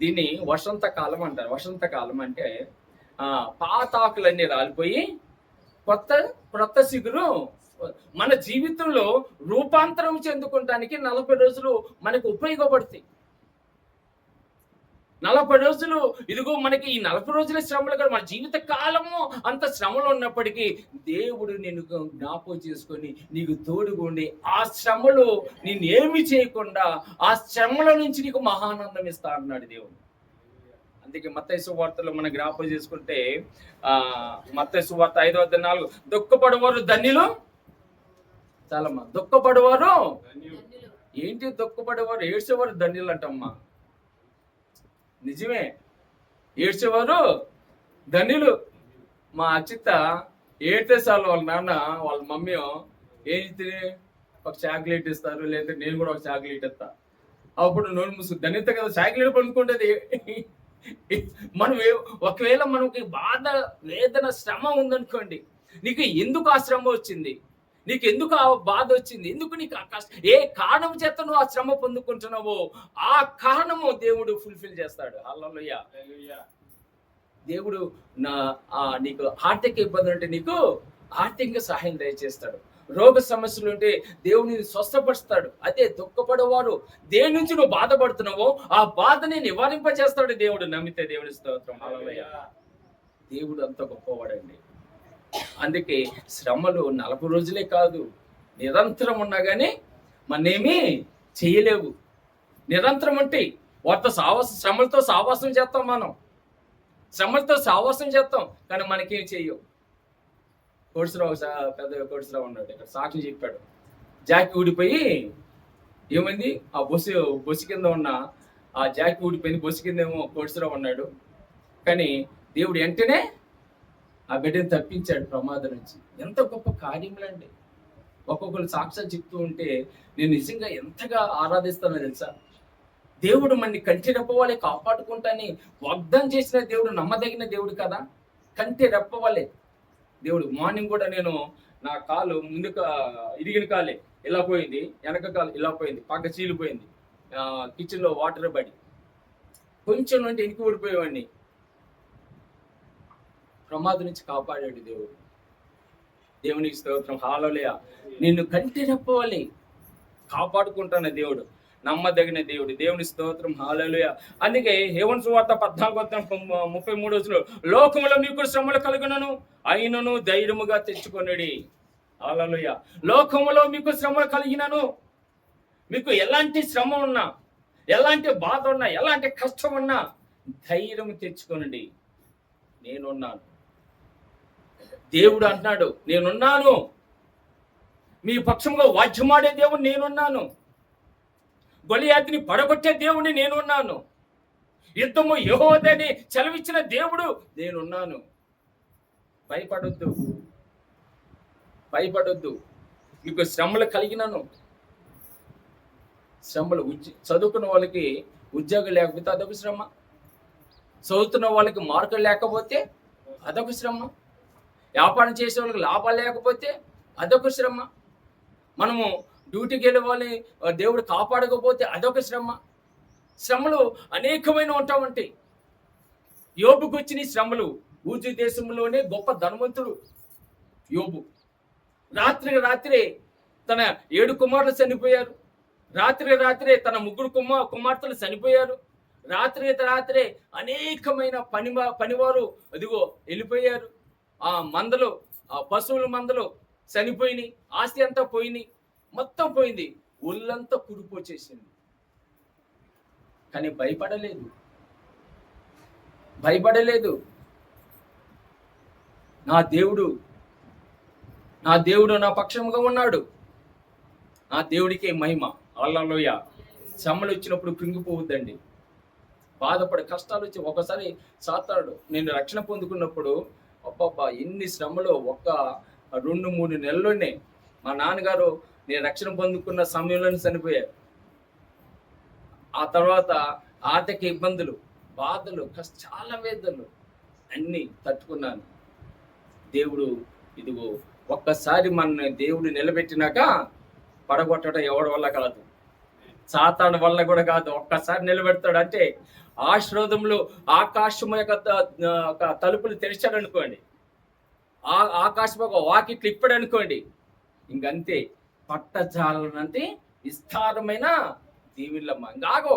దీన్ని వసంత కాలం అంటారు. వసంత కాలం అంటే పాత ఆకులన్నీ రాలిపోయి కొత్త సిగురు మన జీవితంలో రూపాంతరం చెందుకోవటానికి 40 రోజులు మనకు ఉపయోగపడతాయి. 40 రోజులు, ఇదిగో మనకి ఈ 40 రోజుల శ్రమలు కదా, మన జీవిత కాలము అంత శ్రమలు ఉన్నప్పటికీ దేవుడు నిన్ను జ్ఞాపకం చేసుకొని నీకు తోడుగుండి ఆ శ్రమలు నిన్నేమి చేయకుండా ఆ శ్రమల నుంచి నీకు మహానందం ఇస్తా అన్నాడు దేవుడు. అందుకే మత్తయి సువార్తలో మనం జ్ఞాపకం చేసుకుంటే మత్తయి సువార్త 5:4 దుఃఖపడేవారు ధన్యులు. చాలమ్మా, దుఃఖపడేవారు. ఏంటి దుఃఖపడేవారు? ఏడ్చేవారు ధన్యులు అంటమ్మా. నిజమే, ఏడ్చేవారు ధన్యులు. మా అచ్చిత ఏడితే చాలు వాళ్ళ నాన్న వాళ్ళ మమ్మీ ఏం ఒక చాక్లెట్ ఇస్తారు, లేదంటే నేను కూడా ఒక చాక్లెట్ ఇస్తా. అప్పుడు నోరు ముసుగు ధన్యత కదా, చాక్లెట్ పనుకుంటుంది. మనం ఒకవేళ మనకి బాధ, వేదన, శ్రమ ఉందనుకోండి, నీకు ఎందుకు ఆ శ్రమ వచ్చింది, నీకు ఎందుకు ఆ బాధ వచ్చింది, ఎందుకు నీకు ఏ కారణం చేత నువ్వు ఆ శ్రమ పొందుకుంటున్నావో ఆ కారణము దేవుడు ఫుల్ఫిల్ చేస్తాడు. హల్లెలూయా. దేవుడు నీకు ఆర్థిక ఇబ్బంది ఉంటే నీకు ఆర్థిక సహాయం దయచేస్తాడు. రోగ సమస్యలు ఉంటే దేవుని స్వస్థపరుస్తాడు. అదే దుఃఖపడేవారు, దేని నుంచి నువ్వు బాధపడుతున్నావో ఆ బాధని నివారింపచేస్తాడు దేవుడు. నమ్మితే దేవుని స్తోత్రం. హల్లెలూయా. దేవుడు అంత గొప్పవాడండి. అందుకే శ్రమలు 40 రోజులే కాదు, నిరంతరం ఉన్నా కానీ మన్నేమీ చేయలేవు. నిరంతరం ఉంటాయి. వాటితో శ్రమలతో సావాసం చేస్తాం, మనం శ్రమలతో సావాసం చేస్తాం, కానీ మనకేం చెయ్యవు. కోడిసరావు, పెద్ద కోడిసరావు ఉన్నాడు, ఇక్కడ సాక్షి చెప్పాడు. జాకి ఊడిపోయి ఏమైంది, ఆ బొసి కింద ఉన్న ఆ జాకి ఊడిపోయింది, బొసి కింద ఏమో కోడిసరావు ఉన్నాడు. కానీ దేవుడు వెంటనే ఆ బిడ్డను తప్పించాడు ప్రమాదం నుంచి. ఎంత గొప్ప కార్యములండి. ఒక్కొక్కరు సాక్ష్యాలు చెప్తూ ఉంటే నేను నిజంగా ఎంతగా ఆరాధిస్తానో తెలుసా. దేవుడు మనని కంటి రెప్పవాలే కాపాడుకుంటాని వాగ్దానం చేసిన దేవుడు నమ్మదగిన దేవుడు కదా. కంటి రెప్పవాలే దేవుడు. మార్నింగ్ కూడా నేను నా కాలు ముందుగా ఇరిగిన కాలే ఇలా పోయింది, వెనక కాలు ఇలా పోయింది, పక్క చీలిపోయింది, కిచెన్లో వాటర్ పడి కొంచెం నుండి వెనక్కి ఊడిపోయేవాడిని. ప్రమాదం నుంచి కాపాడాడు దేవుడు. దేవునికి స్తోత్రం. హల్లెలూయా. నిన్ను కంటి రెప్పవలే కాపాడుకుంటాన దేవుడు, నమ్మదగిన దేవుడు. దేవుని స్తోత్రం. హల్లెలూయా. అందుకే యోహాను సువార్త 14:33 లోకములో మీకు శ్రమలు కలుగునను అయినను ధైర్యముగా తెచ్చుకొనుడి. హల్లెలూయా. లోకములో మీకు శ్రమలు కలిగినను, మీకు ఎలాంటి శ్రమ ఉన్నా, ఎలాంటి బాధ ఉన్నా, ఎలాంటి కష్టం ఉన్నా ధైర్యం తెచ్చుకొనుడి, నేనున్నాను. దేవుడు అంటున్నాడు, నేనున్నాను. మీ పక్షంగా వాద్యమాడే దేవుడు నేనున్నాను. గొలియాతుని పడగొట్టే దేవుడిని నేనున్నాను. యుద్ధము యెహోవాదని సెలవిచ్చిన దేవుడు నేనున్నాను. భయపడొద్దు, భయపడొద్దు. మీకు శ్రమలు కలిగినను. శ్రమలు చదువుకున్న వాళ్ళకి ఉద్యోగం లేకపోతే అదొక శ్రమ, చదువుతున్న వాళ్ళకి మార్కులు లేకపోతే అదొక శ్రమ, వ్యాపారం చేసే వాళ్ళకి లాభాలు లేకపోతే అదొక శ్రమ, మనము డ్యూటీకి వెళ్ళే వాళ్ళని దేవుడు కాపాడకపోతే అదొక శ్రమ. శ్రమలు అనేకమైన ఉంటామంటే యోబుకు వచ్చిన శ్రమలు. ఊజు దేశంలోనే గొప్ప ధనవంతుడు యోబు. రాత్రే తన 7 కుమారులు చనిపోయారు. రాత్రే తన 3 కుమార్తెలు చనిపోయారు. రాత్రే అనేకమైన పనివారు అదిగో వెళ్ళిపోయారు. ఆ మందలు, ఆ పశువుల మందలు చనిపోయినాయి. ఆస్తి అంతా పోయినాయి, మొత్తం పోయింది. ఒళ్ళంతా కుడిపోచేసింది. కానీ భయపడలేదు. నా దేవుడు నా పక్షముగా ఉన్నాడు. నా దేవుడికే మహిమ. హల్లెలూయా. శ్రమలు వచ్చినప్పుడు కృంగిపోవద్దండి. బాధపడి కష్టాలు వచ్చి ఒకసారి సాతాడు నేను రక్షణ పొందుకున్నప్పుడు అబ్బబ్బా ఎన్ని శ్రమలు ఒక్క 2-3 నెలల్లోనే మా నాన్నగారు నేను రక్షణ పొందుకున్న సమయంలోనే చనిపోయారు. ఆ తర్వాత ఆర్థిక ఇబ్బందులు, బాధలు, చాలా వేదనలు అన్నీ తట్టుకున్నాను. దేవుడు ఇదిగో ఒక్కసారి మన దేవుడు నిలబెట్టినాక పడగొట్టడం ఎవరి వల్ల కాదు, సాతాను వల్ల కూడా కాదు. ఒక్కసారి నిలబెడతాడు అంటే ఆశీర్వాదములు ఆకాశం యొక్క తలుపులు తెరిచాడు అనుకోండి, ఆకాశం ఒక వాకిట్లు ఇప్పాడు అనుకోండి, ఇంకంతే పట్టజాలనంటే విస్తారమైన దీవులమ్మ. ఇంకాగో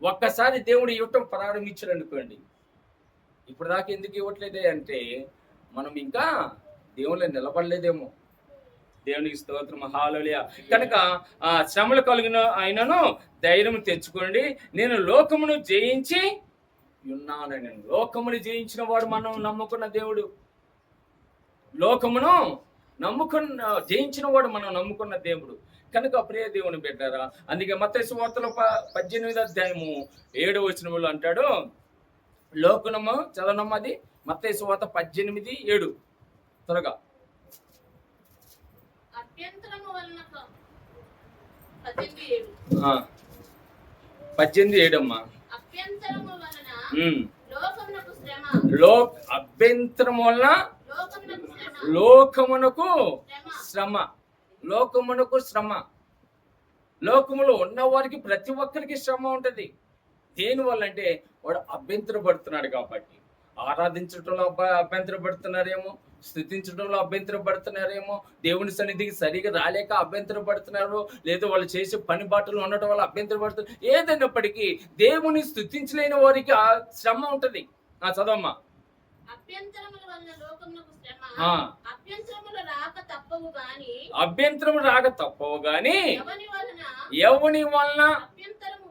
ఒక్కసారి దేవుడు ఇవ్వటం ప్రారంభించాడు అనుకోండి. ఇప్పుడు దాకా ఎందుకు ఇవ్వట్లేదే అంటే మనం ఇంకా దేవుళ్ళు నిలబడలేదేమో. దేవునికి స్తోత్రం, హల్లెలూయా. కనుక శ్రమలు కలిగిన ఆయనను ధైర్యం తెచ్చుకోండి, నేను లోకమును జయించి ఉన్నానని. లోకమును జయించిన వాడు మనం నమ్ముకున్న దేవుడు. లోకమును జయించిన వాడు మనం నమ్ముకున్న దేవుడు. కనుక ప్రియ దేవుని బిడ్డారా, అందుకే మత్తయి సువార్తలో 18:7 అంటాడు, లోకము చదవనమ్మది మత్తయి సువార్త 18:7 త్వరగా. 18:7 అమ్మా. అభ్యంతరం వలన లోకమునకు శ్రమ. లోకమునకు శ్రమ. లోకములో ఉన్న వారికి ప్రతి ఒక్కరికి శ్రమ ఉంటది. దేని వల్ల అంటే వాడు అభ్యంతరపడుతున్నాడు కాబట్టి. ఆరాధించడంలో అభ్యంతరపడుతున్నారేమో, స్థుతించడంలో అభ్యంతరపడుతున్నారేమో, దేవుని సన్నిధికి సరిగా రాలేక అభ్యంతరపడుతున్నారు, లేదా వాళ్ళు చేసే పని బాటలు ఉండటం వల్ల అభ్యంతరపడుతున్నారు. ఏదైనప్పటికీ దేవుని స్థుతించలేని వారికి ఆ శ్రమ ఉంటది. చదవమ్మా. అభ్యంతరము రాక తప్పవు గాని ఎవని వలన ఎవరి వల్ల అభ్యంతరం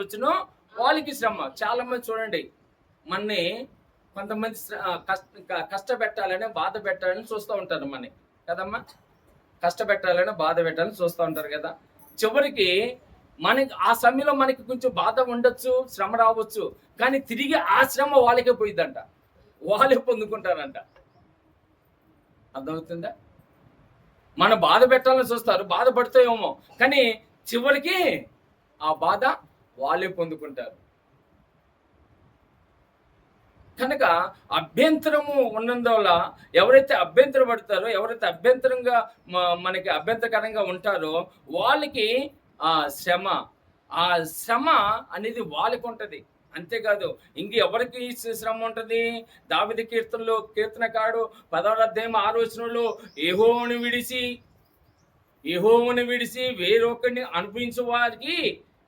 వచ్చునో వాళ్ళకి శ్రమ. చాలా మంది చూడండి, మన్ని కొంతమంది కష్టపెట్టాలని బాధ పెట్టాలని చూస్తూ ఉంటారు మన్ని కదమ్మా. కష్టపెట్టాలని బాధ పెట్టాలని చూస్తూ ఉంటారు కదా. చివరికి మనకి ఆ సమయంలో మనకి కొంచెం బాధ ఉండొచ్చు, శ్రమ రావచ్చు, కానీ తిరిగి ఆ శ్రమ వాళ్ళకే పోయిద్దంట, వాళ్ళే పొందుకుంటారంట. అర్థమవుతుందా? మనం బాధ పెట్టాలని చూస్తారు, బాధపడతాయేమో, కానీ చివరికి ఆ బాధ వాళ్ళే పొందుకుంటారు. కనుక అభ్యంతరము ఉన్నందువల్ల ఎవరైతే అభ్యంతరపడతారో, ఎవరైతే అభ్యంతరంగా మనకి అభ్యంతరకరంగా ఉంటారో వాళ్ళకి ఆ శ్రమ అనేది వాళ్ళకి ఉంటది. అంతేకాదు ఇంకెవరికి శ్రమ ఉంటది? దావీదు కీర్తనలో కీర్తనకారుడు 10వ అధ్యాయం యెహోవాను విడిచి వేరొకరిని అనుభవించే వారికి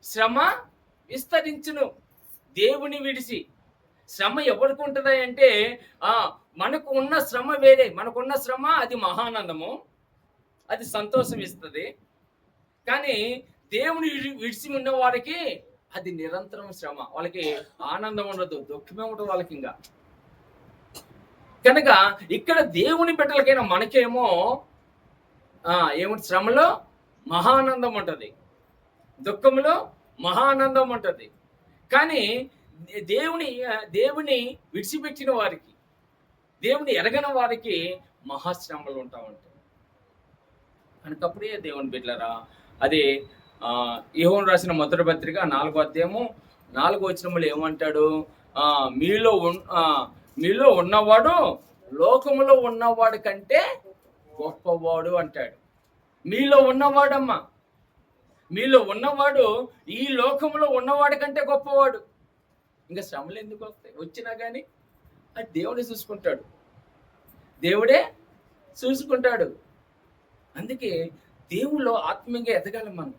శ్రమ విస్తరించును. దేవుని విడిచి శ్రమ ఎవరికి ఉంటది అంటే మనకు ఉన్న శ్రమ వేరే. మనకున్న శ్రమ అది మహానందము, అది సంతోషం ఇస్తుంది. కానీ దేవుని విడిచి ఉన్న వారికి అది నిరంతరం శ్రమ. వాళ్ళకి ఆనందం ఉండదు, దుఃఖమే ఉండదు వాళ్ళకి. ఇంకా కనుక ఇక్కడ దేవుని బిడ్డలకైనా మనకేమో ఏమిటి, శ్రమలో మహానందం ఉంటుంది, దుఃఖంలో మహానందం ఉంటుంది. కానీ దేవుని విడిచిపెట్టిన వారికి, దేవుని ఎరగని వారికి మహాశ్రమలు ఉంటా ఉంటాయి. కనుకప్పుడే దేవుని బిడ్డలారా, అదే యోహాను రాసిన మొదటి పత్రిక 4వ అధ్యాయము 4వ వచనంలో ఏమంటాడు? మీలో ఉన్నవాడు లోకములో ఉన్నవాడు కంటే గొప్పవాడు అంటాడు. మీలో ఉన్నవాడమ్మా, మీలో ఉన్నవాడు ఈ లోకములో ఉన్నవాడి కంటే గొప్పవాడు. ఇంకా శ్రమలు ఎందుకు వస్తాయి? వచ్చినా కానీ అది దేవుడే చూసుకుంటాడు, దేవుడే చూసుకుంటాడు. అందుకే దేవుల్లో ఆత్మీయంగా ఎదగాలి మనం.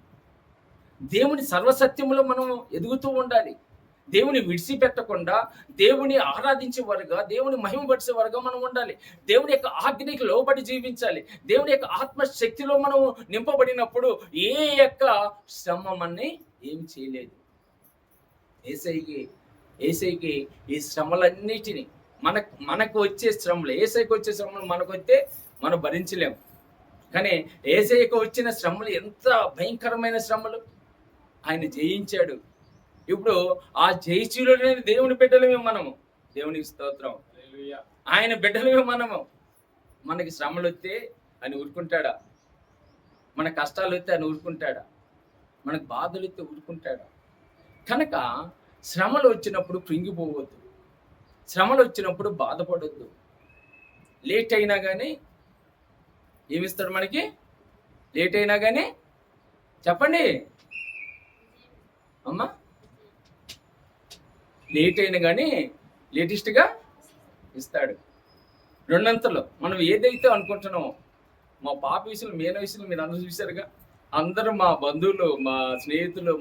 దేవుని సర్వసత్యములో మనం ఎదుగుతూ ఉండాలి. దేవుని విడిచిపెట్టకుండా దేవుని ఆరాధించేవారుగా, దేవుని మహిమపరిచేవారుగా మనం ఉండాలి. దేవుని యొక్క ఆజ్ఞకి లోబడి జీవించాలి. దేవుని యొక్క ఆత్మశక్తిలో మనం నింపబడినప్పుడు ఏ యొక్క శ్రమ మనని ఏం చేయలేదు. ఏసైకి ఈ శ్రమలన్నిటినీ మనకు వచ్చే శ్రమలు, ఏసైకి వచ్చే శ్రమలు మనకు వస్తే మనం భరించలేము. కానీ యేసయ్యకు వచ్చిన శ్రమలు ఎంత భయంకరమైన శ్రమలు, ఆయన జయించాడు. ఇప్పుడు ఆ జయశీలుడైన దేవుని బిడ్డలమే మనము. దేవునికి స్తోత్రం. ఆయన బిడ్డలమే మనము. మనకి శ్రమలు వస్తే ఆయన ఊరుకుంటాడా? మన కష్టాలు వస్తే ఆయన ఊరుకుంటాడా? మనకు బాధలు వస్తే ఊరుకుంటాడా? కనుక శ్రమలు వచ్చినప్పుడు కృంగిపోవద్దు, శ్రమలు వచ్చినప్పుడు బాధపడొద్దు. లేట్ అయినా కానీ ఏమిస్తాడు మనకి? లేట్ అయినా కానీ చెప్పండి అమ్మా, లేట్ అయినా కానీ లేటెస్ట్గా ఇస్తాడు. రెండంతలు మనం ఏదైతే అనుకుంటున్నామో, మా పాప విషయంలో, మేన విషయంలో మీరు అందరూ చూశారుగా. అందరూ మా బంధువులు, మా స్నేహితులు,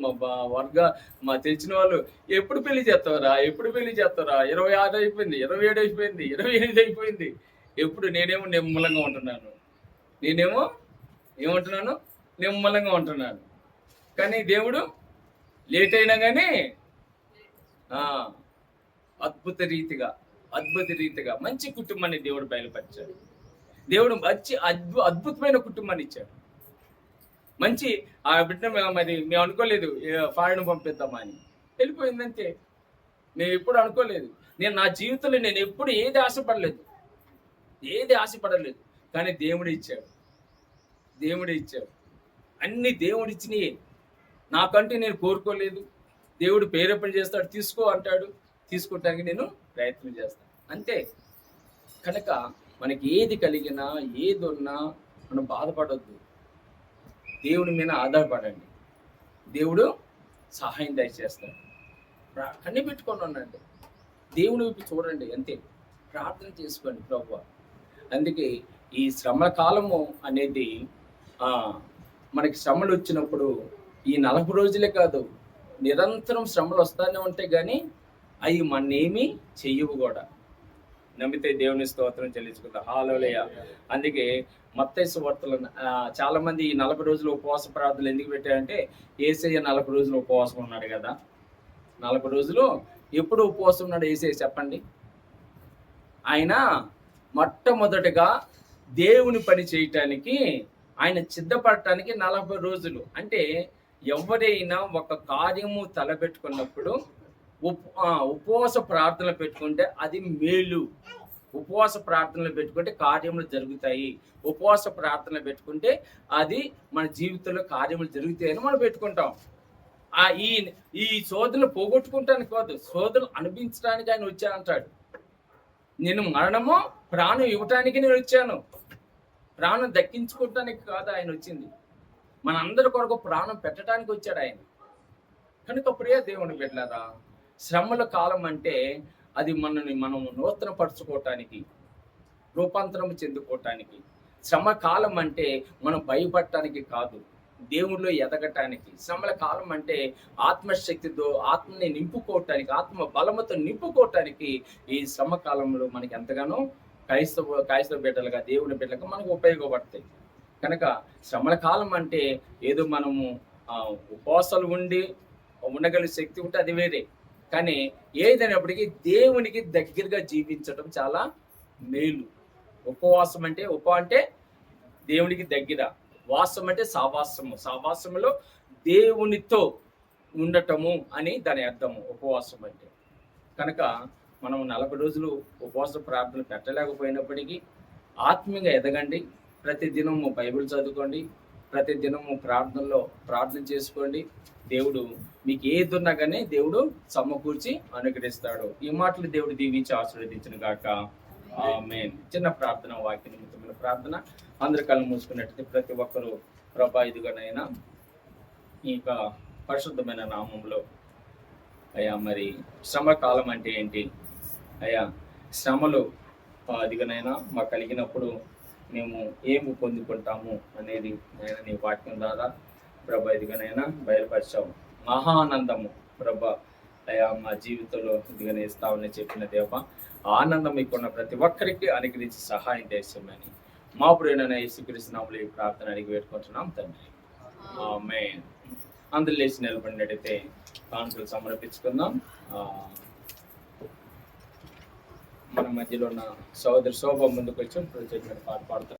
మా తెలిసిన వాళ్ళు ఎప్పుడు పెళ్లి చేస్తావరా, ఎప్పుడు పెళ్లి చేస్తావరా, 26 అయిపోయింది, 27 అయిపోయింది, 28 అయిపోయింది. ఎప్పుడు నేనేమో నిమ్మలంగా ఉంటున్నాను, నిమ్మలంగా ఉంటున్నాను. కానీ దేవుడు లేట్ అయినా కానీ అద్భుత రీతిగా మంచి కుటుంబాన్ని దేవుడు బయలుపరిచాడు. దేవుడు మంచి అద్భుతమైన కుటుంబాన్ని ఇచ్చాడు. మంచి ఆ బిడ్డ మరి మేము అనుకోలేదు ఫారెన్ పంపిద్దామా అని, వెళ్ళిపోయిందంతే. నేను ఎప్పుడు అనుకోలేదు. నేను నా జీవితంలో నేను ఎప్పుడు ఏది ఆశపడలేదు. కానీ దేవుడు ఇచ్చాడు. అన్ని దేవుడు ఇచ్చినాయే. నాకంటే నేను కోరుకోలేదు. దేవుడు ప్రేరేపణ చేస్తాడు, తీసుకో అంటాడు, తీసుకోవటానికి నేను ప్రయత్నం చేస్తాను అంతే. కనుక మనకి ఏది కలిగినా ఏది ఉన్నా మనం బాధపడొద్దు, దేవుడి మీద ఆధారపడండి. దేవుడు సహాయం దయచేస్తాడు. కన్ని పెట్టుకొని ఉండండి, దేవుని వైపు చూడండి, అంతే. ప్రార్థన చేసుకోండి ప్రభువా. అందుకే ఈ శ్రమల కాలము అనేది మనకి శ్రమలు వచ్చినప్పుడు ఈ 40 రోజులే కాదు, నిరంతరం శ్రమలు వస్తూనే ఉంటాయి. కానీ అవి మన్నేమీ చెయ్యవు కూడా. నమ్మితే దేవుని స్తోత్రం చెల్లించుకుందాం. హల్లెలూయా. అందుకే మత్తయి సువార్తలో చాలా మంది ఈ 40 రోజులు ఉపవాస ప్రార్థనలు ఎందుకు పెట్టారంటే, యేసయ్య 40 రోజులు ఉపవాసం ఉన్నాడు కదా. 40 రోజులు ఎప్పుడు ఉపవాసం ఉన్నాడు యేసయ్య చెప్పండి? ఆయన మొట్టమొదటిగా దేవుని పని చేయటానికి, ఆయన సిద్ధపడటానికి 40 రోజులు. అంటే ఎవరైనా ఒక కార్యము తలపెట్టుకున్నప్పుడు ఉపవాస ప్రార్థనలు పెట్టుకుంటే అది మేలు. ఉపవాస ప్రార్థనలు పెట్టుకుంటే కార్యములు జరుగుతాయి. ఉపవాస ప్రార్థనలు పెట్టుకుంటే అది మన జీవితంలో కార్యములు జరుగుతాయని మనం పెట్టుకుంటాం. ఈ శోధనలు పోగొట్టుకుంటానికి కాదు, శోధనలు అనిపించడానికి ఆయన వచ్చానంటాడు. నేను మరణము ప్రాణం ఇవ్వటానికి నేను వచ్చాను, ప్రాణం దక్కించుకోవటానికి కాదు ఆయన వచ్చింది. మనందరి కొరకు ప్రాణం పెట్టడానికి వచ్చాడు ఆయన. కనుక ప్రియ దేవుని బిడ్డలారా, శ్రమల కాలం అంటే అది మనం నూతన పరుచుకోవటానికి, రూపాంతరం చెందుకోవటానికి. శ్రమ కాలం అంటే మనం భయపడటానికి కాదు, దేవుళ్ళో ఎదగటానికి. శ్రమల కాలం అంటే ఆత్మశక్తితో ఆత్మని నింపుకోవటానికి, ఆత్మ బలముతో నింపుకోవటానికి ఈ శ్రమ కాలంలో మనకి ఎంతగానో క్రైస్తవ బిడ్డలుగా, దేవుని బిడ్డలుగా మనకు ఉపయోగపడతాయి. కనుక శ్రమల కాలం అంటే ఏదో మనము ఉపవాసాలు ఉండగలిగే శక్తి ఉంటే అది వేరే. కానీ ఏదైనప్పటికీ దేవునికి దగ్గరగా జీవించడం చాలా మేలు. ఉపవాసం అంటే అంటే దేవునికి దగ్గర, వాసం అంటే సావాసములో దేవునితో ఉండటము అని దాని అర్థము ఉపవాసం అంటే. కనుక మనం 40 రోజులు ఉపవాస ప్రార్థన పెట్టలేకపోయినప్పటికీ ఆత్మీయంగా ఎదగండి. ప్రతిదినము బైబిల్ చదువుకోండి, ప్రతిదినము ప్రార్థన చేసుకోండి. దేవుడు మీకు ఏది ఉన్నా కానీ దేవుడు సమకూర్చి అనుగ్రహిస్తాడు. ఈ మాటలు దేవుడు దీవించి ఆశీర్వదించును గాక. ఆమేన్. చిన్న ప్రార్థన, వాక్య నిమిత్తమైన ప్రార్థన. అందరి కళ్ళు మూసుకున్నట్టు ప్రతి ఒక్కరూ ప్రభా ఇదిగోనైనా ఈ యొక్క పరిశుద్ధమైన నామంలో అయ్యా, మరి శ్రమ కాలం అంటే ఏంటి అయ్యా? శ్రమలు అదిగనైనా మాకు కలిగినప్పుడు మేము ఏమి పొందుకుంటాము అనేది నేను నీ వాక్యం ద్వారా ప్రభా ఇదిగనైనా బయలుపరిచాము. మహానందము ప్రభా అయ్యా మా జీవితంలో ఇదిగనే ఇస్తామని చెప్పిన దేవ, ఆనందం మీకున్న ప్రతి ఒక్కరికి అనుగ్రహించి సహాయం చేస్తామని మా ప్రియమైన యేసుక్రీస్తు నామములో ఈ ప్రార్థన అడిగి పెట్టుకుంటున్నాం తండ్రి. ఆమేన్. అందరూ లేచి నిలబడినట్టయితే కానుకలు సమర్పించుకుందాం. మన మధ్యలో ఉన్న సోదరి శోభ ముందుకు వచ్చి చెప్పిన పాట పాడుతాం.